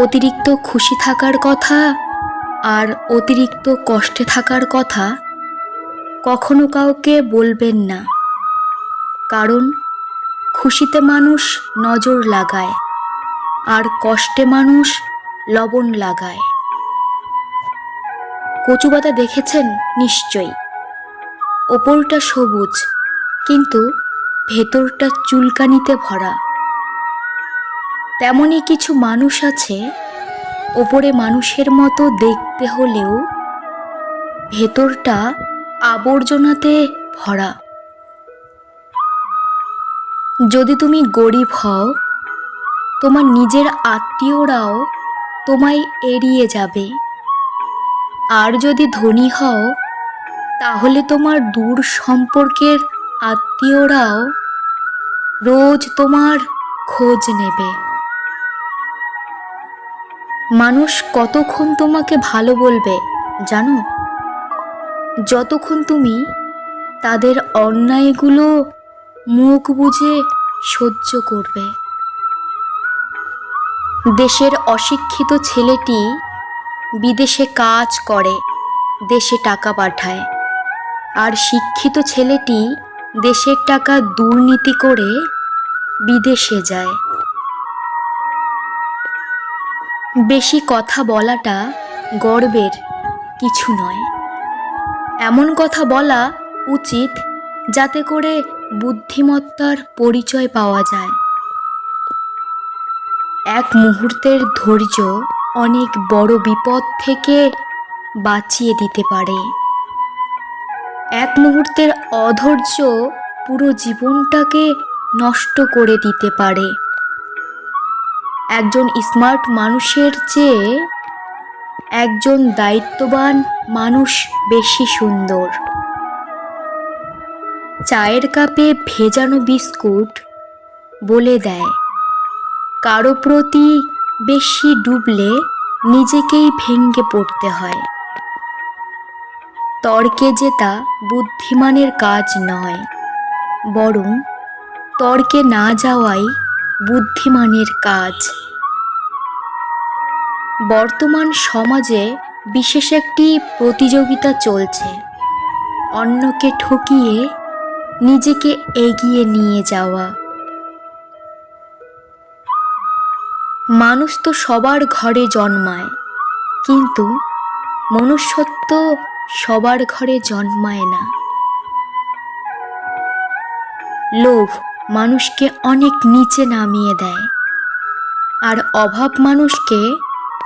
অতিরিক্ত খুশি থাকার কথা আর অতিরিক্ত কষ্টে থাকার কথা কখনো কাউকে বলবেন না, কারণ খুশিতে মানুষ নজর লাগায় আর কষ্টে মানুষ লবণ লাগায়। কচু পাতা দেখেছেন নিশ্চয়ই, ওপরটা সবুজ কিন্তু ভেতরটা চুলকানিতে ভরা। তেমনই কিছু মানুষ আছে, ওপরে মানুষের মতো দেখতে হলেও ভেতরটা আবর্জনাতে ভরা। যদি তুমি গরিব হও, তোমার নিজের আত্মীয়রাও তোমায় এড়িয়ে যাবে, আর যদি ধনী হও তাহলে তোমার দূর সম্পর্কের আত্মীয়রাও রোজ তোমার খোঁজ নেবে। মানুষ কতক্ষণ তোমাকে ভালো বলবে জানো? যতক্ষণ তুমি তাদের অন্যায়গুলো মুখ বুজে সহ্য করবে। দেশের অশিক্ষিত ছেলেটি বিদেশে কাজ করে, দেশে টাকা পাঠায়, আর শিক্ষিত ছেলেটি দেশের টাকা দুর্নীতি করে বিদেশে যায়। বেশি কথা বলাটা গর্বের কিছু নয়, এমন কথা বলা উচিত যাতে করে বুদ্ধিমত্তার পরিচয় পাওয়া যায়। এক মুহূর্তের ধৈর্য অনেক বড় বিপদ থেকে বাঁচিয়ে দিতে পারে। এক মুহূর্তের অধৈর্য পুরো জীবনটাকে নষ্ট করে দিতে পারে। একজন স্মার্ট মানুষের চেয়ে একজন দায়িত্ববান মানুষ বেশি সুন্দর। চায়ের কাপে ভেজানো বিস্কুট বলে দেয়, কারো প্রতি বেশি ডুবলে নিজেকেই ভেঙে পড়তে হয়। তর্কে জেতা বুদ্ধিমানের কাজ নয়, বরং তর্কে না যাওয়াই বুদ্ধিমানের কাজ। বর্তমান সমাজে বিশেষ একটি প্রতিযোগিতা চলছে, অন্যকে ঠকিয়ে নিজেকে এগিয়ে নিয়ে যাওয়া। মানুষ তো সবার ঘরে জন্মায়, কিন্তু মনুষ্যত্ব সবার ঘরে জন্মায় না। লোভ মানুষকে অনেক নিচে নামিয়ে দেয়, আর অভাব মানুষকে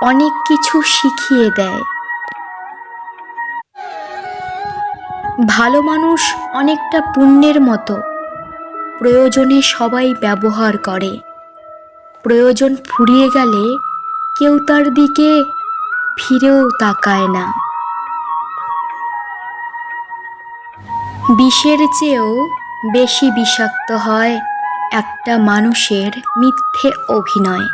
অনেক কিছু শিখিয়ে দেয়। ভালো মানুষ অনেকটা পুণ্যের মতো, প্রয়োজনে সবাই ব্যবহার করে, প্রয়োজন ফুরিয়ে গেলে কেউ তার দিকে ফিরেও তাকায় না। বিষের চেয়েও বেশি বিষাক্ত হয় একটা মানুষের মিথ্যে অভিনয়।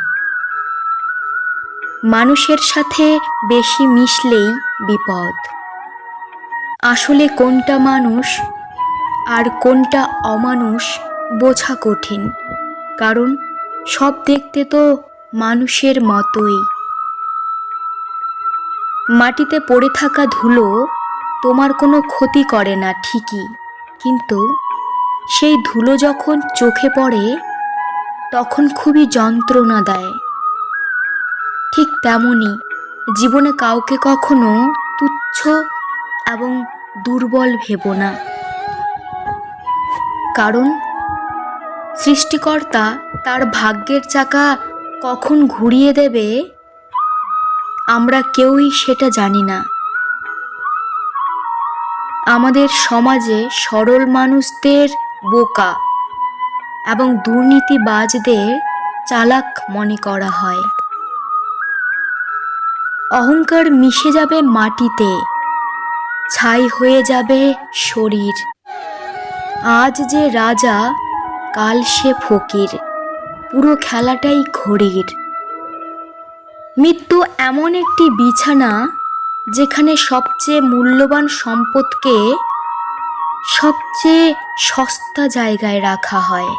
মানুষের সাথে বেশি মিশলেই বিপদ। আসলে কোনটা মানুষ আর কোনটা অমানুষ বোঝা কঠিন, কারণ সব দেখতে তো মানুষের মতোই। মাটিতে পড়ে থাকা ধুলো তোমার কোনো ক্ষতি করে না ঠিকই, কিন্তু সেই ধুলো যখন চোখে পড়ে তখন খুবই যন্ত্রণা দেয়। ঠিক তেমনই জীবনে কাউকে কখনো তুচ্ছ এবং দুর্বল ভেবো না, কারণ সৃষ্টিকর্তা তার ভাগ্যের চাকা কখন ঘুরিয়ে দেবে আমরা কেউই সেটা জানি না। আমাদের সমাজে সরল মানুষদের বোকা এবং দুর্নীতিবাজদের চালাক মনে করা হয়। অহংকার মিশে যাবে মাটিতে, ছাই হয়ে যাবে শরীর। আজ যে রাজা কাল সে ফকির, পুরো খেলাটাই ঘড়ির। মৃত্যু এমন একটি বিছানা যেখানে সবচেয়ে মূল্যবান সম্পদকে সবচেয়ে সস্তা জায়গায় রাখা হয়।